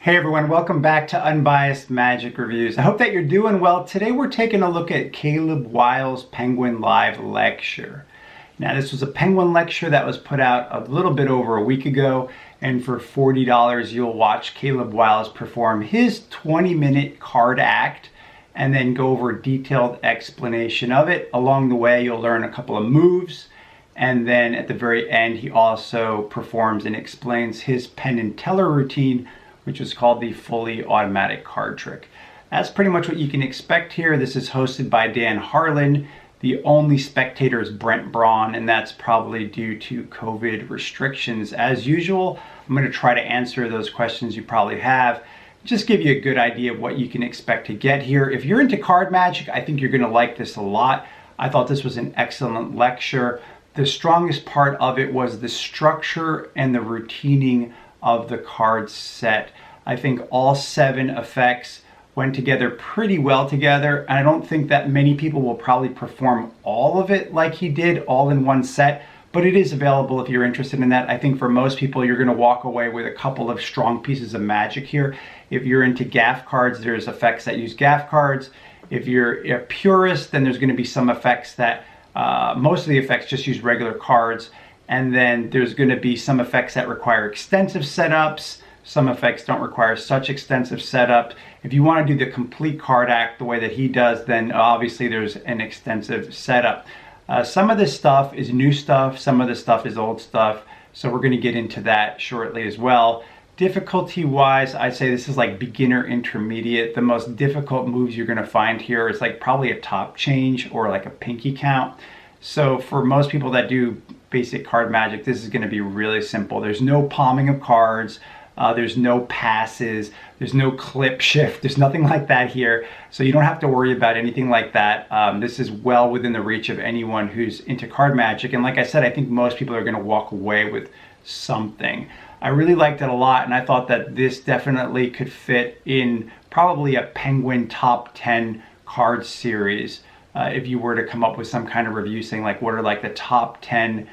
Hey everyone, welcome back to Unbiased Magic Reviews. I hope that you're doing well. Today we're taking a look at Caleb Wiles' Penguin Live lecture. Now this was a Penguin lecture that was put out a little bit over a week ago, and for $40 you'll watch Caleb Wiles perform his 20-minute card act and then go over a detailed explanation of it. Along the way you'll learn a couple of moves, and then at the very end he also performs and explains his Penn and Teller routine, which is called the fully automatic card trick. That's pretty much what you can expect here. This is hosted by Dan Harlan. The only spectator is Brent Braun, and that's probably due to COVID restrictions. As usual, I'm going to try to answer those questions you probably have. Just give you a good idea of what you can expect to get here. If you're into card magic, I think you're going to like this a lot. I thought this was an excellent lecture. The strongest part of it was the structure and the routining of the card set. I think all 7 effects went together pretty well together, and I don't think that many people will probably perform all of it like he did all in one set, but it is available if you're interested in that. I think for most people you're going to walk away with a couple of strong pieces of magic here. If you're into gaff cards, there's effects that use gaff cards. If you're a purist, then there's going to be some effects that most of the effects just use regular cards. And then there's going to be some effects that require extensive setups. Some effects don't require such extensive setup. If you want to do the complete card act the way that he does, then obviously there's an extensive setup. Some of this stuff is new stuff. Some of this stuff is old stuff. So we're going to get into that shortly as well. Difficulty-wise, I'd say this is like beginner intermediate. The most difficult moves you're going to find here is like probably a top change or like a pinky count. So for most people that do basic card magic, this is going to be really simple. There's no palming of cards. There's no passes. There's no clip shift. There's nothing like that here. So you don't have to worry about anything like that. This is well within the reach of anyone who's into card magic. And like I said, I think most people are going to walk away with something. I really liked it a lot, and I thought that this definitely could fit in probably a Penguin top 10 card series. If you were to come up with some kind of review saying like what are like the top 10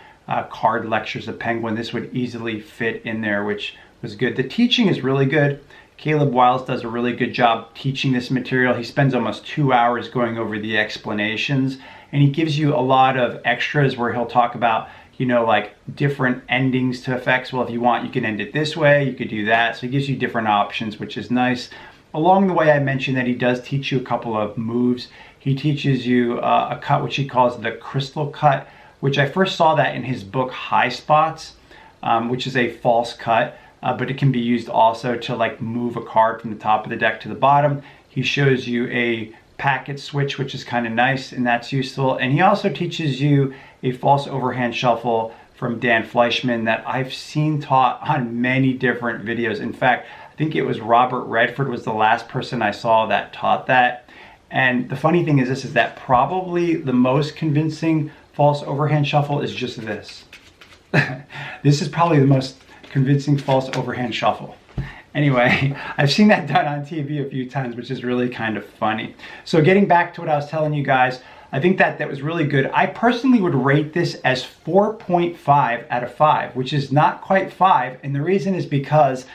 card lectures of Penguin, this would easily fit in there, which was good. The teaching is really good. Caleb Wiles does a really good job teaching this material. He spends almost 2 hours going over the explanations, and he gives you a lot of extras where he'll talk about, you know, like different endings to effects. Well, if you want, you can end it this way, you could do that. So he gives you different options, which is nice. Along the way, I mentioned that he does teach you a couple of moves. He teaches you a cut which he calls the crystal cut, which I first saw that in his book High Spots, which is a false cut, but it can be used also to like move a card from the top of the deck to the bottom. He shows you a packet switch, which is kind of nice, and that's useful. And he also teaches you a false overhand shuffle from Dan Fleischman that I've seen taught on many different videos. In fact, I think it was Robert Redford was the last person I saw that taught that. And the funny thing is this, is that probably the most convincing false overhand shuffle is just this. This is probably the most convincing false overhand shuffle. Anyway, I've seen that done on TV a few times, which is really kind of funny. So getting back to what I was telling you guys, I think that was really good. I personally would rate this as 4.5 out of 5, which is not quite 5. And the reason is because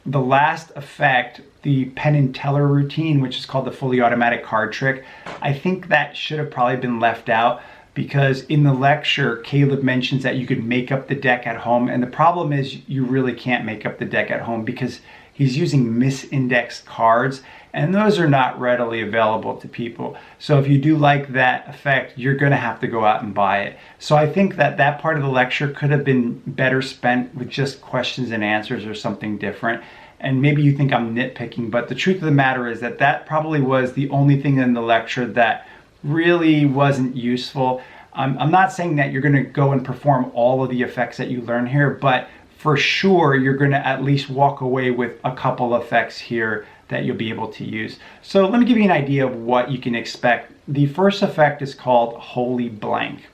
the last effect, the Penn and Teller routine, which is called the fully automatic card trick, I think that should have probably been left out, because in the lecture, Caleb mentions that you could make up the deck at home. And the problem is you really can't make up the deck at home because he's using misindexed cards, and those are not readily available to people. So if you do like that effect, you're going to have to go out and buy it. So I think that that part of the lecture could have been better spent with just questions and answers or something different. And maybe you think I'm nitpicking, but the truth of the matter is that that probably was the only thing in the lecture that really wasn't useful. I'm not saying that you're going to go and perform all of the effects that you learn here, but for sure you're going to at least walk away with a couple effects here that you'll be able to use. So let me give you an idea of what you can expect. The first effect is called Holy Blank.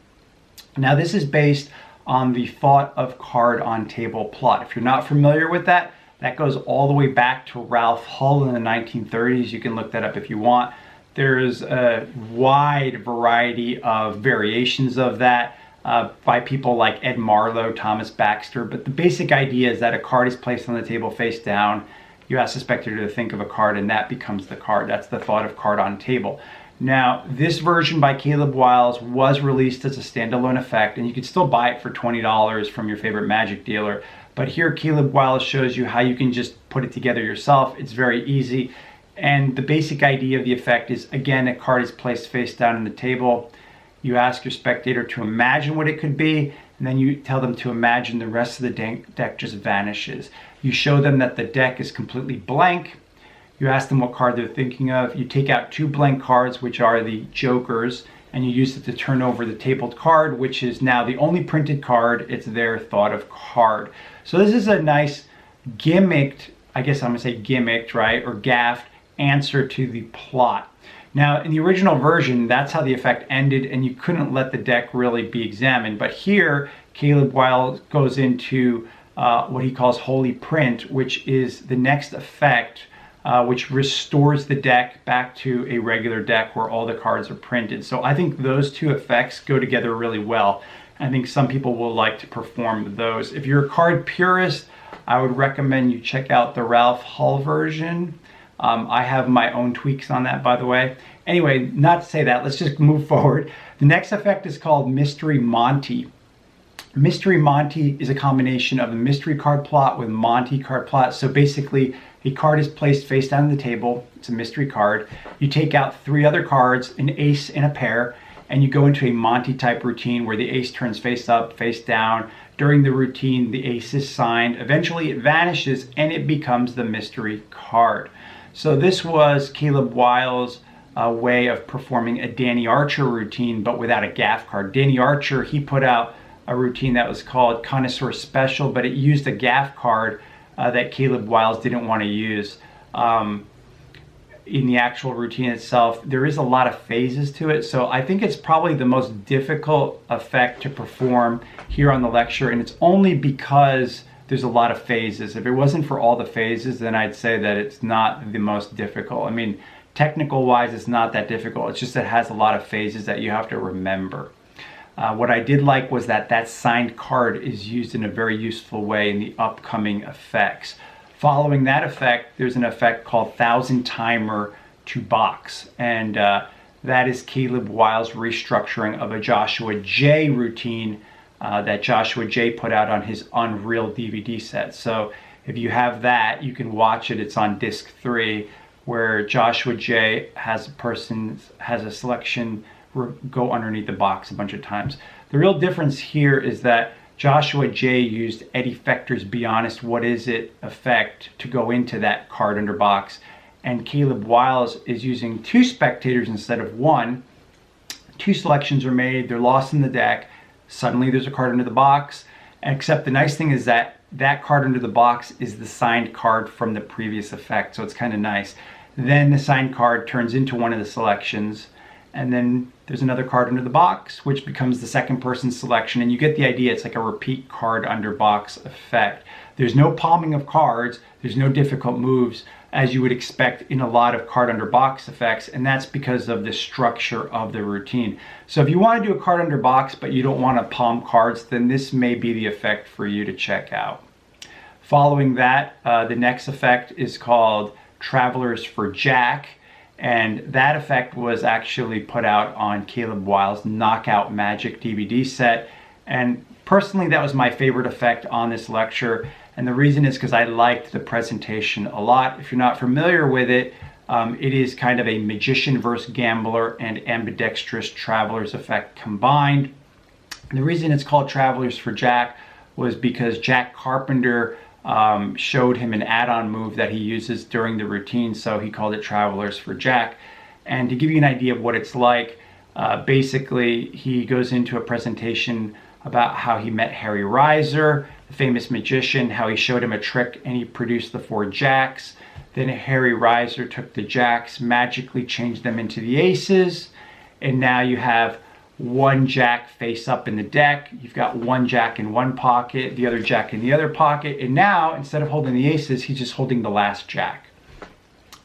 Now this is based on the Thought of Card on Table plot. If you're not familiar with that, that goes all the way back to Ralph Hull in the 1930s. You can look that up if you want. There's a wide variety of variations of that by people like Ed Marlowe, Thomas Baxter, but the basic idea is that a card is placed on the table face down, you ask the spectator to think of a card, and that becomes the card. That's the thought of card on table. Now, this version by Caleb Wiles was released as a standalone effect, and you can still buy it for $20 from your favorite magic dealer. But here, Caleb Wiles shows you how you can just put it together yourself. It's very easy. And the basic idea of the effect is, again, a card is placed face down on the table. You ask your spectator to imagine what it could be, and then you tell them to imagine the rest of the deck just vanishes. You show them that the deck is completely blank. You ask them what card they're thinking of. You take out 2 blank cards, which are the jokers, and you use it to turn over the tabled card, which is now the only printed card. It's their thought of card. So this is a nice gimmicked, I guess I'm gonna say gimmicked, right, or gaffed answer to the plot. Now, in the original version, that's how the effect ended, and you couldn't let the deck really be examined. But here, Caleb Wiles goes into what he calls holy print, which is the next effect, which restores the deck back to a regular deck where all the cards are printed. So I think those two effects go together really well. I think some people will like to perform those. If you're a card purist, I would recommend you check out the Ralph Hull version. I have my own tweaks on that, by the way. Anyway, not to say that, let's just move forward. The next effect is called Mystery Monte. Mystery Monte is a combination of a mystery card plot with Monte card plot. So basically, a card is placed face down on the table. It's a mystery card. You take out 3 other cards, an ace and a pair, and you go into a Monte type routine where the ace turns face up, face down. During the routine, the ace is signed. Eventually, it vanishes and it becomes the mystery card. So this was Caleb Wiles' way of performing a Danny Archer routine, but without a gaff card. Danny Archer, he put out a routine that was called Connoisseur Special, but it used a gaff card that Caleb Wiles didn't want to use. In the actual routine itself, there is a lot of phases to it, so I think it's probably the most difficult effect to perform here on the lecture, and it's only because there's a lot of phases. If it wasn't for all the phases, then I'd say that it's not the most difficult. I mean, technical wise, it's not that difficult. It's just that it has a lot of phases that you have to remember. What I did like was that that signed card is used in a very useful way in the upcoming effects. Following that effect, there's an effect called 1000 Timer to Box. And that is Caleb Wiles' restructuring of a Joshua J routine that Joshua J put out on his Unreal DVD set. So if you have that, you can watch it. It's on disc 3, where Joshua J has a selection go underneath the box a bunch of times. The real difference here is that Joshua J used Eddie Fechter's Be Honest, What Is It effect to go into that card under box. And Caleb Wiles is using 2 spectators instead of 1. 2 selections are made, they're lost in the deck. Suddenly there's a card under the box. Except the nice thing is that that card under the box is the signed card from the previous effect. So it's kind of nice. Then the signed card turns into one of the selections. And then there's another card under the box, which becomes the second person's selection. And you get the idea, it's like a repeat card under box effect. There's no palming of cards, there's no difficult moves, as you would expect in a lot of card under box effects, and that's because of the structure of the routine. So if you want to do a card under box, but you don't want to palm cards, then this may be the effect for you to check out. Following that, the next effect is called Travelers for Jack. And that effect was actually put out on Caleb Wiles' Knockout Magic DVD set. And personally, that was my favorite effect on this lecture. And the reason is because I liked the presentation a lot. If you're not familiar with it, it is kind of a magician versus gambler and ambidextrous travelers effect combined. And the reason it's called Travelers for Jack was because Jack Carpenter showed him an add-on move that he uses during the routine, so he called it Travelers for Jack. And to give you an idea of what it's like, basically he goes into a presentation about how he met Harry Reiser, the famous magician, how he showed him a trick and he produced the 4 jacks. Then Harry Reiser took the jacks, magically changed them into the aces, and now you have 1 jack face up in the deck. You've got 1 jack in one pocket, the other jack in the other pocket, and now instead of holding the aces, he's just holding the last jack.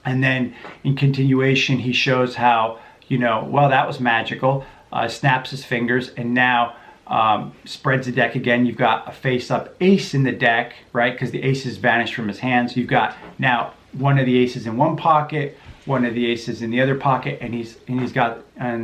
And then in continuation, he shows how, well, that was magical. Snaps his fingers, and now spreads the deck again. You've got a face-up ace in the deck, right? Because the aces vanished from his hands. You've got now one of the aces in one pocket, one of the aces in the other pocket, and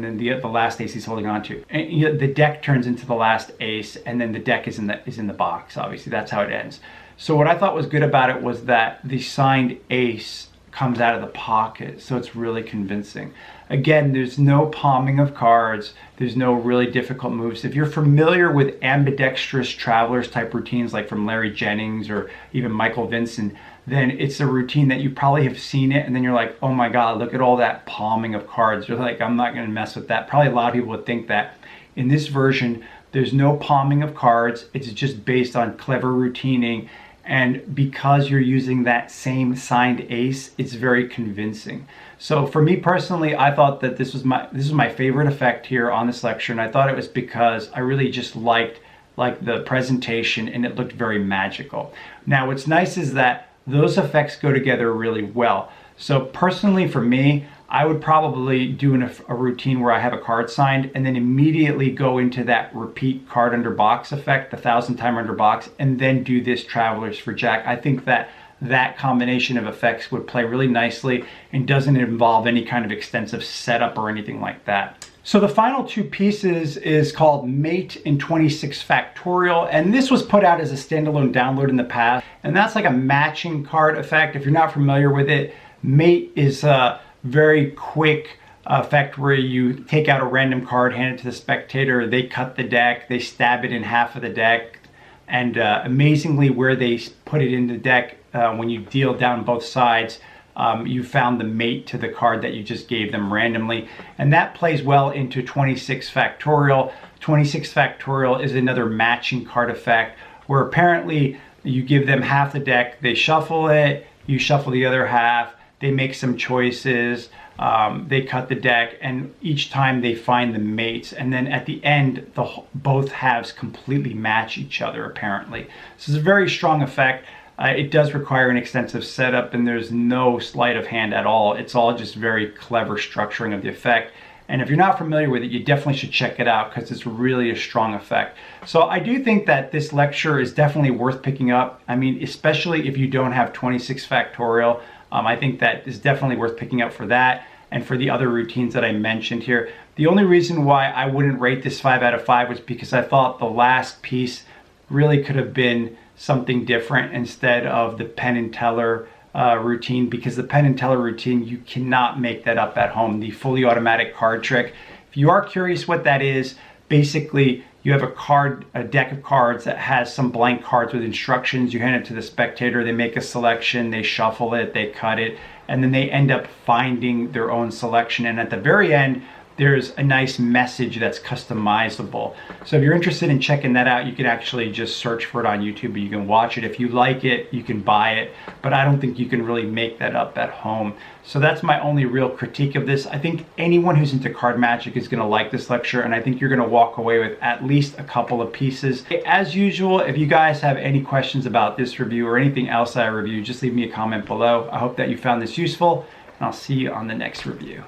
then the last ace he's holding on to. And the deck turns into the last ace, and then the deck is in the box. Obviously, that's how it ends. So what I thought was good about it was that the signed ace comes out of the pocket, so it's really convincing. Again, there's no palming of cards. There's no really difficult moves. If you're familiar with ambidextrous travelers type routines like from Larry Jennings or even Michael Vincent, then it's a routine that you probably have seen it and then you're like, oh my God, look at all that palming of cards. You're like, I'm not gonna mess with that. Probably a lot of people would think that. In this version, there's no palming of cards. It's just based on clever routining. And because you're using that same signed ace, it's very convincing. So for me personally, I thought that this was my favorite effect here on this lecture, and I thought it was because I really just liked the presentation and it looked very magical. Now what's nice is that those effects go together really well. So personally for me, I would probably do a routine where I have a card signed and then immediately go into that repeat card under box effect, the 1,000-time under box, and then do this Travelers for Jack. I think that combination of effects would play really nicely and doesn't involve any kind of extensive setup or anything like that. So the final two pieces is called Mate in 26 Factorial, and this was put out as a standalone download in the past, and that's like a matching card effect. If you're not familiar with it, Mate is a very quick effect where you take out a random card, hand it to the spectator, they cut the deck, they stab it in half of the deck, and amazingly where they put it in the deck, when you deal down both sides, you found the mate to the card that you just gave them randomly, and that plays well into 26 Factorial. 26 Factorial is another matching card effect where apparently you give them half the deck, they shuffle it, you shuffle the other half, they make some choices, they cut the deck, and each time they find the mates, and then at the end both halves completely match each other apparently. So it's a very strong effect. It does require an extensive setup and there's no sleight of hand at all. It's all just very clever structuring of the effect. And if you're not familiar with it, you definitely should check it out because it's really a strong effect. So I do think that this lecture is definitely worth picking up. I mean, especially if you don't have 26 Factorial, I think that is definitely worth picking up for that and for the other routines that I mentioned here. The only reason why I wouldn't rate this 5 out of 5 was because I thought the last piece really could have been something different instead of the Penn and Teller routine, because the Penn and Teller routine, you cannot make that up at home. The fully automatic card trick, if you are curious what that is, basically you have a deck of cards that has some blank cards with instructions. You hand it to the spectator, they make a selection, they shuffle it, they cut it, and then they end up finding their own selection. And at the very end, there's a nice message that's customizable. So if you're interested in checking that out, you can actually just search for it on YouTube, but you can watch it. If you like it, you can buy it, but I don't think you can really make that up at home. So that's my only real critique of this. I think anyone who's into card magic is gonna like this lecture, and I think you're gonna walk away with at least a couple of pieces. As usual, if you guys have any questions about this review or anything else I review, just leave me a comment below. I hope that you found this useful, and I'll see you on the next review.